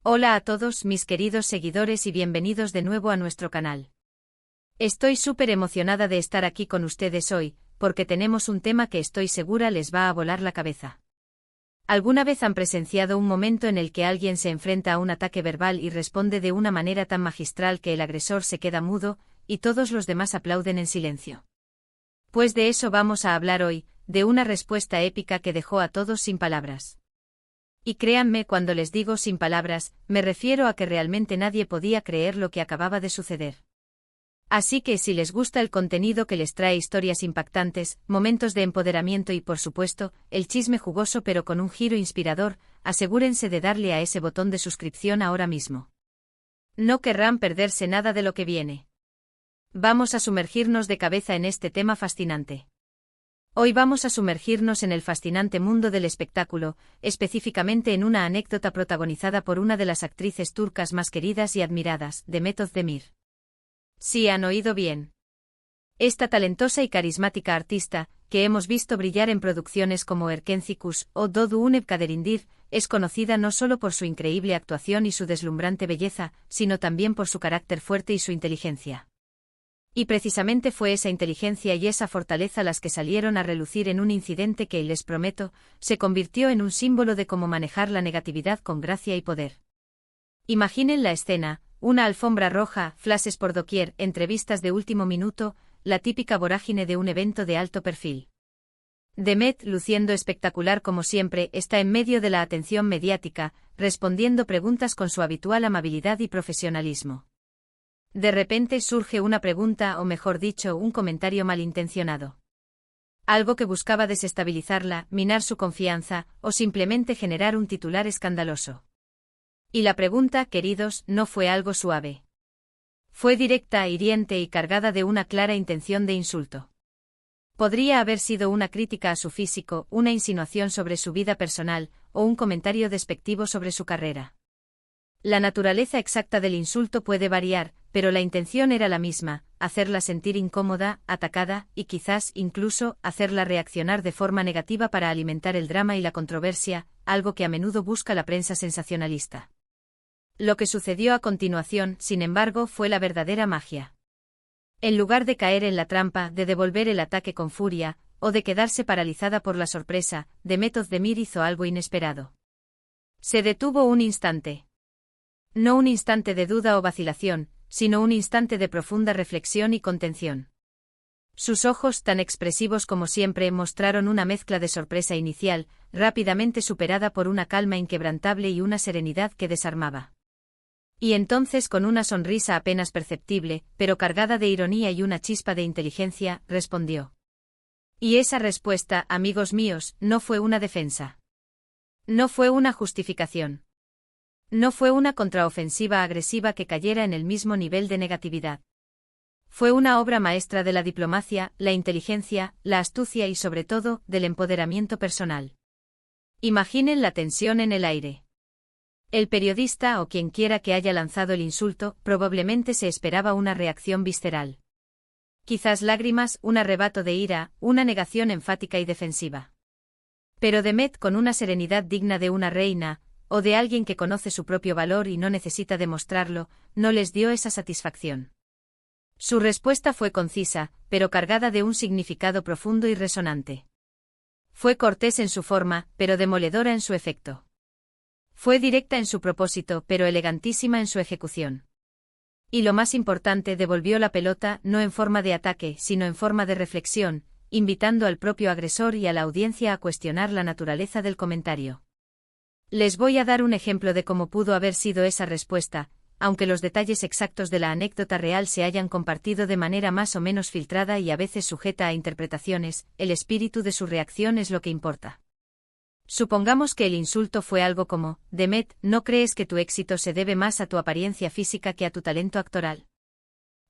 Hola a todos mis queridos seguidores y bienvenidos de nuevo a nuestro canal. Estoy súper emocionada de estar aquí con ustedes hoy, porque tenemos un tema que estoy segura les va a volar la cabeza. ¿Alguna vez han presenciado un momento en el que alguien se enfrenta a un ataque verbal y responde de una manera tan magistral que el agresor se queda mudo, y todos los demás aplauden en silencio? Pues de eso vamos a hablar hoy, de una respuesta épica que dejó a todos sin palabras. Y créanme cuando les digo sin palabras, me refiero a que realmente nadie podía creer lo que acababa de suceder. Así que si les gusta el contenido que les trae historias impactantes, momentos de empoderamiento y por supuesto, el chisme jugoso pero con un giro inspirador, asegúrense de darle a ese botón de suscripción ahora mismo. No querrán perderse nada de lo que viene. Vamos a sumergirnos de cabeza en este tema fascinante. Hoy vamos a sumergirnos en el fascinante mundo del espectáculo, específicamente en una anécdota protagonizada por una de las actrices turcas más queridas y admiradas, Demet Özdemir. Sí han oído bien. Esta talentosa y carismática artista, que hemos visto brillar en producciones como Erkencikus o Doğu Kaderimdir, es conocida no solo por su increíble actuación y su deslumbrante belleza, sino también por su carácter fuerte y su inteligencia. Y precisamente fue esa inteligencia y esa fortaleza las que salieron a relucir en un incidente que, les prometo, se convirtió en un símbolo de cómo manejar la negatividad con gracia y poder. Imaginen la escena, una alfombra roja, flashes por doquier, entrevistas de último minuto, la típica vorágine de un evento de alto perfil. Demet, luciendo espectacular como siempre, está en medio de la atención mediática, respondiendo preguntas con su habitual amabilidad y profesionalismo. De repente surge una pregunta o mejor dicho, un comentario malintencionado. Algo que buscaba desestabilizarla, minar su confianza, o simplemente generar un titular escandaloso. Y la pregunta, queridos, no fue algo suave. Fue directa, hiriente y cargada de una clara intención de insulto. Podría haber sido una crítica a su físico, una insinuación sobre su vida personal, o un comentario despectivo sobre su carrera. La naturaleza exacta del insulto puede variar, pero la intención era la misma, hacerla sentir incómoda, atacada, y quizás, incluso, hacerla reaccionar de forma negativa para alimentar el drama y la controversia, algo que a menudo busca la prensa sensacionalista. Lo que sucedió a continuación, sin embargo, fue la verdadera magia. En lugar de caer en la trampa, de devolver el ataque con furia, o de quedarse paralizada por la sorpresa, Demet Özdemir hizo algo inesperado. Se detuvo un instante. No un instante de duda o vacilación, sino un instante de profunda reflexión y contención. Sus ojos, tan expresivos como siempre, mostraron una mezcla de sorpresa inicial, rápidamente superada por una calma inquebrantable y una serenidad que desarmaba. Y entonces, con una sonrisa apenas perceptible, pero cargada de ironía y una chispa de inteligencia, respondió. Y esa respuesta, amigos míos, no fue una defensa. No fue una justificación. No fue una contraofensiva agresiva que cayera en el mismo nivel de negatividad. Fue una obra maestra de la diplomacia, la inteligencia, la astucia y sobre todo, del empoderamiento personal. Imaginen la tensión en el aire. El periodista o quien quiera que haya lanzado el insulto, probablemente se esperaba una reacción visceral. Quizás lágrimas, un arrebato de ira, una negación enfática y defensiva. Pero Demet, con una serenidad digna de una reina, o de alguien que conoce su propio valor y no necesita demostrarlo, no les dio esa satisfacción. Su respuesta fue concisa, pero cargada de un significado profundo y resonante. Fue cortés en su forma, pero demoledora en su efecto. Fue directa en su propósito, pero elegantísima en su ejecución. Y lo más importante, devolvió la pelota, no en forma de ataque, sino en forma de reflexión, invitando al propio agresor y a la audiencia a cuestionar la naturaleza del comentario. Les voy a dar un ejemplo de cómo pudo haber sido esa respuesta, aunque los detalles exactos de la anécdota real se hayan compartido de manera más o menos filtrada y a veces sujeta a interpretaciones, el espíritu de su reacción es lo que importa. Supongamos que el insulto fue algo como, Demet, ¿no crees que tu éxito se debe más a tu apariencia física que a tu talento actoral?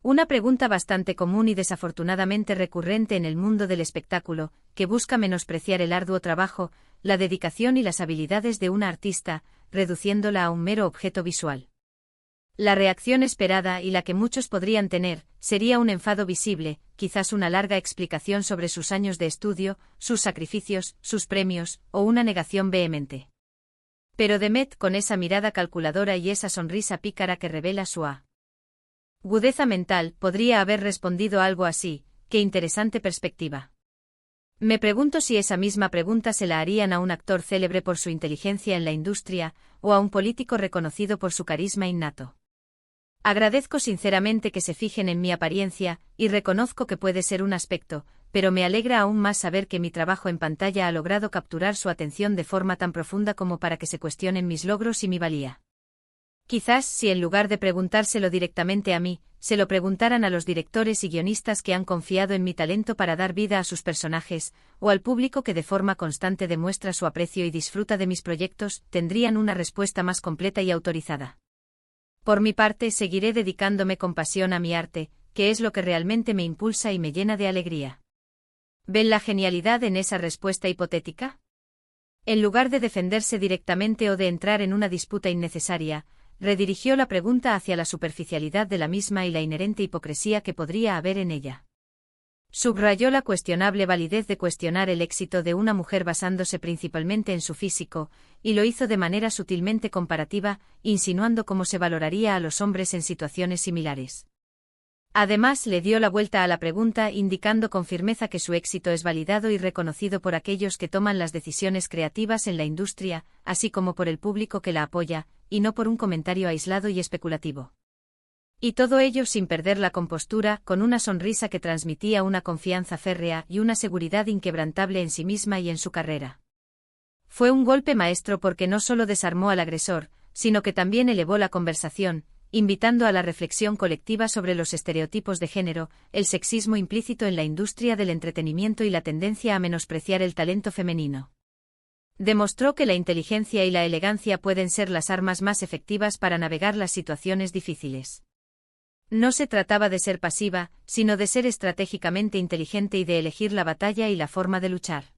Una pregunta bastante común y desafortunadamente recurrente en el mundo del espectáculo, que busca menospreciar el arduo trabajo, la dedicación y las habilidades de una artista, reduciéndola a un mero objeto visual. La reacción esperada y la que muchos podrían tener, sería un enfado visible, quizás una larga explicación sobre sus años de estudio, sus sacrificios, sus premios, o una negación vehemente. Pero Demet, con esa mirada calculadora y esa sonrisa pícara que revela su agudeza mental, podría haber respondido algo así: qué interesante perspectiva. Me pregunto si esa misma pregunta se la harían a un actor célebre por su inteligencia en la industria, o a un político reconocido por su carisma innato. Agradezco sinceramente que se fijen en mi apariencia, y reconozco que puede ser un aspecto, pero me alegra aún más saber que mi trabajo en pantalla ha logrado capturar su atención de forma tan profunda como para que se cuestionen mis logros y mi valía. Quizás, si en lugar de preguntárselo directamente a mí, se lo preguntaran a los directores y guionistas que han confiado en mi talento para dar vida a sus personajes, o al público que de forma constante demuestra su aprecio y disfruta de mis proyectos, tendrían una respuesta más completa y autorizada. Por mi parte, seguiré dedicándome con pasión a mi arte, que es lo que realmente me impulsa y me llena de alegría. ¿Ven la genialidad en esa respuesta hipotética? En lugar de defenderse directamente o de entrar en una disputa innecesaria, redirigió la pregunta hacia la superficialidad de la misma y la inherente hipocresía que podría haber en ella. Subrayó la cuestionable validez de cuestionar el éxito de una mujer basándose principalmente en su físico, y lo hizo de manera sutilmente comparativa, insinuando cómo se valoraría a los hombres en situaciones similares. Además, le dio la vuelta a la pregunta, indicando con firmeza que su éxito es validado y reconocido por aquellos que toman las decisiones creativas en la industria, así como por el público que la apoya, y no por un comentario aislado y especulativo. Y todo ello sin perder la compostura, con una sonrisa que transmitía una confianza férrea y una seguridad inquebrantable en sí misma y en su carrera. Fue un golpe maestro porque no solo desarmó al agresor, sino que también elevó la conversación, invitando a la reflexión colectiva sobre los estereotipos de género, el sexismo implícito en la industria del entretenimiento y la tendencia a menospreciar el talento femenino. Demostró que la inteligencia y la elegancia pueden ser las armas más efectivas para navegar las situaciones difíciles. No se trataba de ser pasiva, sino de ser estratégicamente inteligente y de elegir la batalla y la forma de luchar.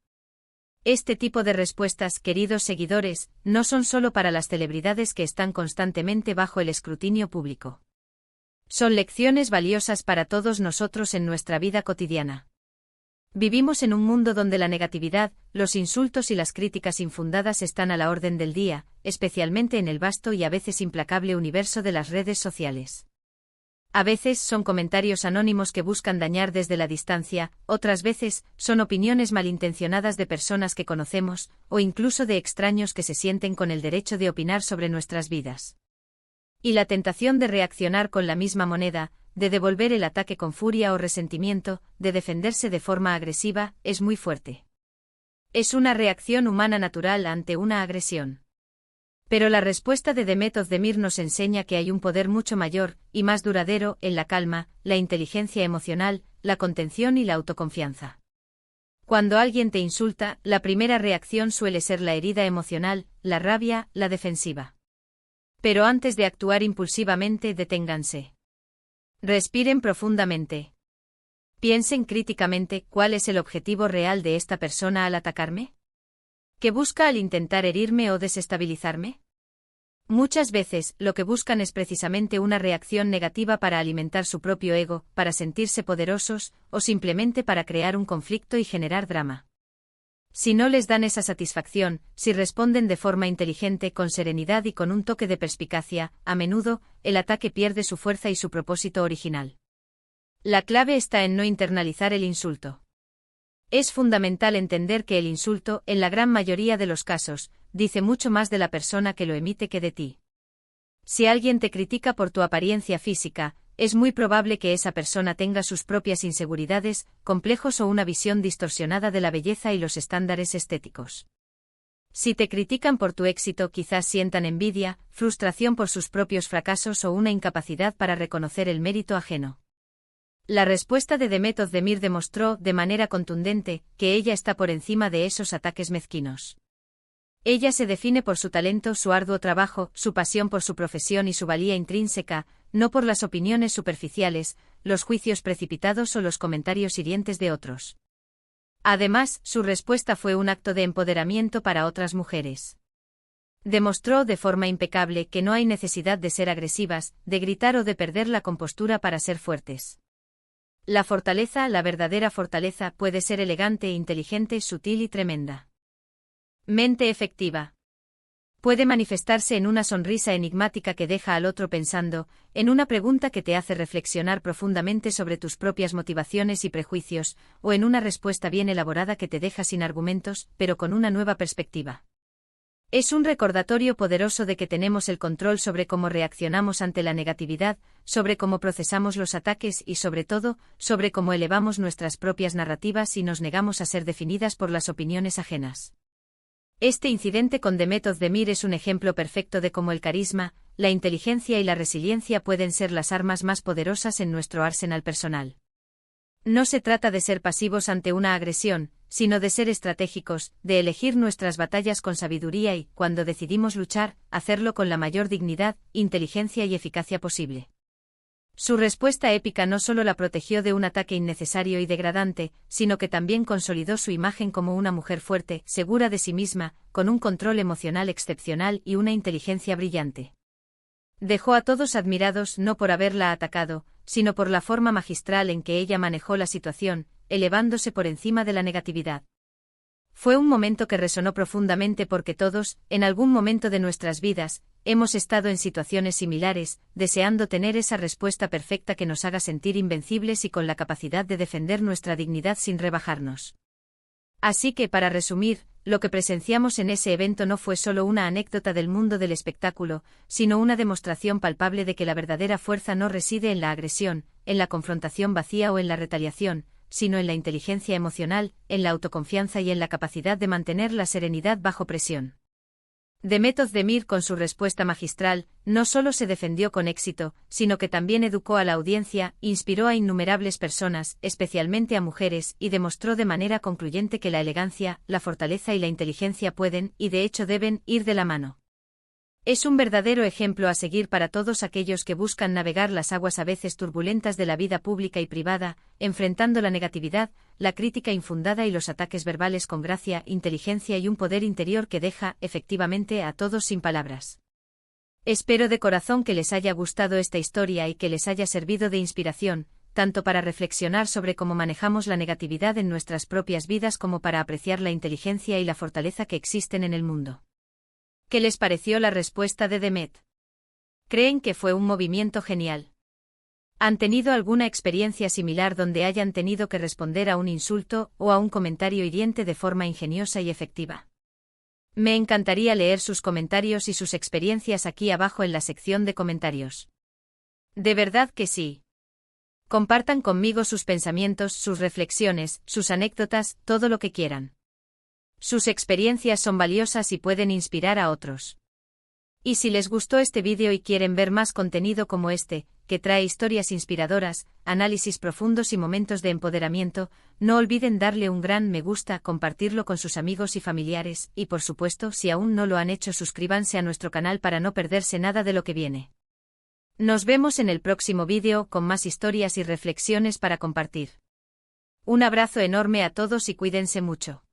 Este tipo de respuestas, queridos seguidores, no son solo para las celebridades que están constantemente bajo el escrutinio público. Son lecciones valiosas para todos nosotros en nuestra vida cotidiana. Vivimos en un mundo donde la negatividad, los insultos y las críticas infundadas están a la orden del día, especialmente en el vasto y a veces implacable universo de las redes sociales. A veces son comentarios anónimos que buscan dañar desde la distancia, otras veces son opiniones malintencionadas de personas que conocemos, o incluso de extraños que se sienten con el derecho de opinar sobre nuestras vidas. Y la tentación de reaccionar con la misma moneda, de devolver el ataque con furia o resentimiento, de defenderse de forma agresiva, es muy fuerte. Es una reacción humana natural ante una agresión. Pero la respuesta de Demet Özdemir nos enseña que hay un poder mucho mayor, y más duradero, en la calma, la inteligencia emocional, la contención y la autoconfianza. Cuando alguien te insulta, la primera reacción suele ser la herida emocional, la rabia, la defensiva. Pero antes de actuar impulsivamente, deténganse. Respiren profundamente. Piensen críticamente, ¿cuál es el objetivo real de esta persona al atacarme? ¿Qué busca al intentar herirme o desestabilizarme? Muchas veces, lo que buscan es precisamente una reacción negativa para alimentar su propio ego, para sentirse poderosos, o simplemente para crear un conflicto y generar drama. Si no les dan esa satisfacción, si responden de forma inteligente, con serenidad y con un toque de perspicacia, a menudo, el ataque pierde su fuerza y su propósito original. La clave está en no internalizar el insulto. Es fundamental entender que el insulto, en la gran mayoría de los casos, dice mucho más de la persona que lo emite que de ti. Si alguien te critica por tu apariencia física, es muy probable que esa persona tenga sus propias inseguridades, complejos o una visión distorsionada de la belleza y los estándares estéticos. Si te critican por tu éxito, quizás sientan envidia, frustración por sus propios fracasos o una incapacidad para reconocer el mérito ajeno. La respuesta de Demet Özdemir demostró, de manera contundente, que ella está por encima de esos ataques mezquinos. Ella se define por su talento, su arduo trabajo, su pasión por su profesión y su valía intrínseca, no por las opiniones superficiales, los juicios precipitados o los comentarios hirientes de otros. Además, su respuesta fue un acto de empoderamiento para otras mujeres. Demostró de forma impecable que no hay necesidad de ser agresivas, de gritar o de perder la compostura para ser fuertes. La fortaleza, la verdadera fortaleza, puede ser elegante, inteligente, sutil y tremenda. Mente efectiva. Puede manifestarse en una sonrisa enigmática que deja al otro pensando, en una pregunta que te hace reflexionar profundamente sobre tus propias motivaciones y prejuicios, o en una respuesta bien elaborada que te deja sin argumentos, pero con una nueva perspectiva. Es un recordatorio poderoso de que tenemos el control sobre cómo reaccionamos ante la negatividad, sobre cómo procesamos los ataques y sobre todo, sobre cómo elevamos nuestras propias narrativas y nos negamos a ser definidas por las opiniones ajenas. Este incidente con Demet Özdemir es un ejemplo perfecto de cómo el carisma, la inteligencia y la resiliencia pueden ser las armas más poderosas en nuestro arsenal personal. No se trata de ser pasivos ante una agresión, sino de ser estratégicos, de elegir nuestras batallas con sabiduría y, cuando decidimos luchar, hacerlo con la mayor dignidad, inteligencia y eficacia posible. Su respuesta épica no solo la protegió de un ataque innecesario y degradante, sino que también consolidó su imagen como una mujer fuerte, segura de sí misma, con un control emocional excepcional y una inteligencia brillante. Dejó a todos admirados no por haberla atacado, sino por la forma magistral en que ella manejó la situación, elevándose por encima de la negatividad. Fue un momento que resonó profundamente porque todos, en algún momento de nuestras vidas, hemos estado en situaciones similares, deseando tener esa respuesta perfecta que nos haga sentir invencibles y con la capacidad de defender nuestra dignidad sin rebajarnos. Así que, para resumir, lo que presenciamos en ese evento no fue solo una anécdota del mundo del espectáculo, sino una demostración palpable de que la verdadera fuerza no reside en la agresión, en la confrontación vacía o en la retaliación, sino en la inteligencia emocional, en la autoconfianza y en la capacidad de mantener la serenidad bajo presión. Demet Özdemir, con su respuesta magistral, no solo se defendió con éxito, sino que también educó a la audiencia, inspiró a innumerables personas, especialmente a mujeres, y demostró de manera concluyente que la elegancia, la fortaleza y la inteligencia pueden, y de hecho deben, ir de la mano. Es un verdadero ejemplo a seguir para todos aquellos que buscan navegar las aguas a veces turbulentas de la vida pública y privada, enfrentando la negatividad, la crítica infundada y los ataques verbales con gracia, inteligencia y un poder interior que deja, efectivamente, a todos sin palabras. Espero de corazón que les haya gustado esta historia y que les haya servido de inspiración, tanto para reflexionar sobre cómo manejamos la negatividad en nuestras propias vidas como para apreciar la inteligencia y la fortaleza que existen en el mundo. ¿Qué les pareció la respuesta de Demet? ¿Creen que fue un movimiento genial? ¿Han tenido alguna experiencia similar donde hayan tenido que responder a un insulto o a un comentario hiriente de forma ingeniosa y efectiva? Me encantaría leer sus comentarios y sus experiencias aquí abajo en la sección de comentarios. De verdad que sí. Compartan conmigo sus pensamientos, sus reflexiones, sus anécdotas, todo lo que quieran. Sus experiencias son valiosas y pueden inspirar a otros. Y si les gustó este vídeo y quieren ver más contenido como este, que trae historias inspiradoras, análisis profundos y momentos de empoderamiento, no olviden darle un gran me gusta, compartirlo con sus amigos y familiares, y por supuesto, si aún no lo han hecho, suscríbanse a nuestro canal para no perderse nada de lo que viene. Nos vemos en el próximo vídeo con más historias y reflexiones para compartir. Un abrazo enorme a todos y cuídense mucho.